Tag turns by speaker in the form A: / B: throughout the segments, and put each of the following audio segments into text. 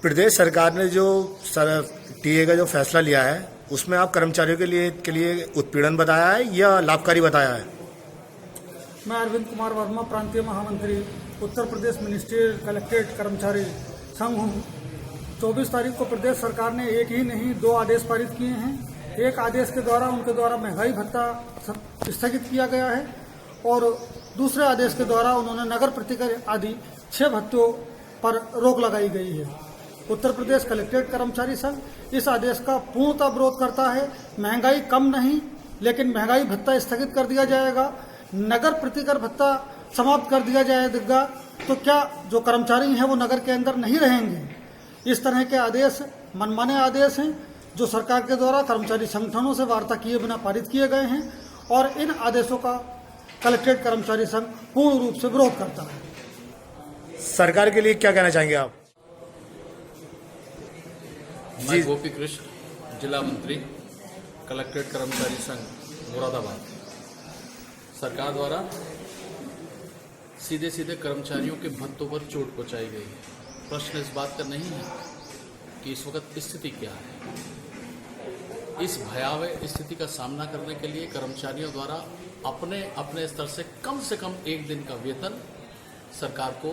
A: प्रदेश सरकार ने जो टीए का जो फैसला लिया है उसमें आप कर्मचारियों के लिए उत्पीड़न बताया है या लाभकारी बताया है?
B: मैं अरविंद कुमार वर्मा, प्रांतीय महामंत्री, उत्तर प्रदेश मिनिस्ट्रियल कलेक्ट्रेट कर्मचारी संघ हूँ। 24 तारीख को प्रदेश सरकार ने एक ही नहीं 2 आदेश पारित किए हैं। एक आदेश के द्वारा उनके द्वारा महंगाई भत्ता स्थगित किया गया है और दूसरे आदेश के द्वारा उन्होंने नगर प्रतिकर आदि 6 भत्तों पर रोक लगाई गई है। उत्तर प्रदेश कलेक्ट्रेट कर्मचारी संघ इस आदेश का पूर्णतः विरोध करता है। महंगाई कम नहीं, लेकिन महंगाई भत्ता स्थगित कर दिया जाएगा, नगर प्रतिकर भत्ता समाप्त कर दिया जाएगा, तो क्या जो कर्मचारी हैं वो नगर के अंदर नहीं रहेंगे? इस तरह के आदेश मनमाने आदेश हैं जो सरकार के द्वारा कर्मचारी संगठनों से वार्ता किए बिना पारित किए गए हैं और इन आदेशों का कलेक्ट्रेट कर्मचारी संघ पूर्ण रूप से विरोध करता है।
A: सरकार के लिए क्या कहना चाहेंगे आप?
C: मैं गोपी कृष्ण, जिला मंत्री, कलेक्ट्रेट कर्मचारी संघ मुरादाबाद। सरकार द्वारा सीधे सीधे कर्मचारियों के भत्तों पर चोट पहुंचाई गई है। प्रश्न इस बात का नहीं है कि इस वक्त स्थिति क्या है। इस भयावह स्थिति का सामना करने के लिए कर्मचारियों द्वारा अपने अपने स्तर से कम 1 दिन का वेतन सरकार को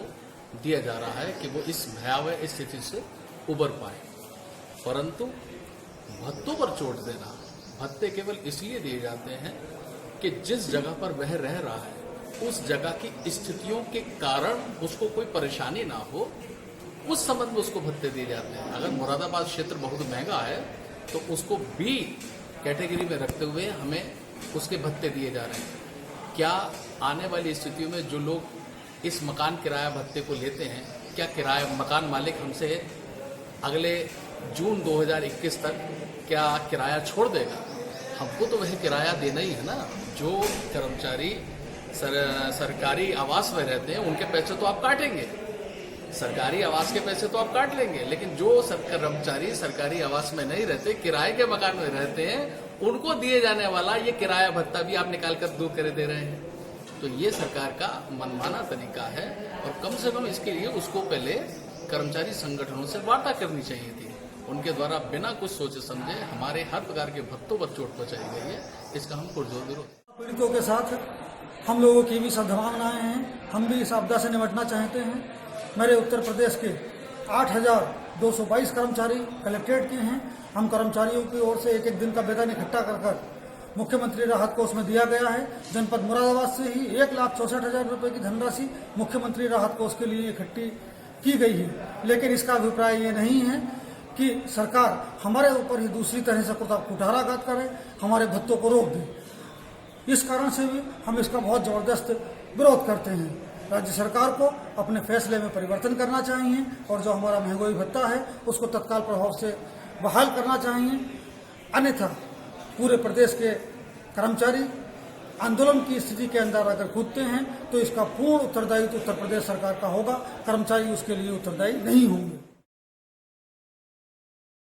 C: दिया जा रहा है कि वो इस भयावह स्थिति से उबर पाए। परंतु भत्तों पर चोट देना, भत्ते केवल इसलिए दिए जाते हैं कि जिस जगह पर वह रह रहा है उस जगह की स्थितियों के कारण उसको कोई परेशानी ना हो, उस संबंध में उसको भत्ते दिए जाते हैं। अगर मुरादाबाद क्षेत्र बहुत महंगा है तो उसको बी कैटेगरी में रखते हुए हमें उसके भत्ते दिए जा रहे हैं। क्या आने वाली स्थितियों में जो लोग इस मकान किराया भत्ते को लेते हैं, क्या किराया मकान मालिक हमसे अगले जून 2021 तक क्या किराया छोड़ देगा? हमको तो वह किराया देना ही है ना। जो कर्मचारी सरकारी आवास में रहते हैं उनके पैसे तो आप काटेंगे, सरकारी आवास के पैसे तो आप काट लेंगे, लेकिन जो कर्मचारी सरकारी आवास में नहीं रहते, किराए के मकान में रहते हैं, उनको दिए जाने वाला ये किराया भत्ता भी आप निकाल कर दूर कर दे रहे हैं। तो ये सरकार का मनमाना तरीका है और कम से कम इसके लिए उसको पहले कर्मचारी संगठनों से वार्ता करनी चाहिए थी। उनके द्वारा बिना कुछ सोचे समझे हमारे हर प्रकार के भत्तों पर चोट पहुंचाई गई है। इसका हम पुरजोर विरोध।
B: पीड़ितों के साथ हम लोगों की भी सद्भावनाएं हैं, हम भी इस आपदा से निपटना चाहते हैं। मेरे उत्तर प्रदेश के 8,222 कर्मचारी कलेक्ट्रेट के हैं। हम कर्मचारियों की ओर से 1 दिन का वेतन इकट्ठा कर मुख्यमंत्री राहत कोष में दिया गया है। जनपद मुरादाबाद से ही 1,64,000 रुपये की धनराशि मुख्यमंत्री राहत कोष के लिए इकट्ठी की गई है। लेकिन इसका अभिप्राय ये नहीं है कि सरकार हमारे ऊपर ही दूसरी तरह से कुठाराघात करे, हमारे भत्तों को रोक दे। इस कारण से भी हम इसका बहुत जबरदस्त विरोध करते हैं। राज्य सरकार को अपने फैसले में परिवर्तन करना चाहिए और जो हमारा महंगाई भत्ता है उसको तत्काल प्रभाव से बहाल करना चाहिए। अन्यथा पूरे प्रदेश के कर्मचारी आंदोलन की स्थिति के अंदर अगर कूदते हैं तो इसका पूर्ण उत्तरदायित्व उत्तर प्रदेश सरकार का होगा। कर्मचारी उसके लिए उत्तरदायी नहीं होंगे।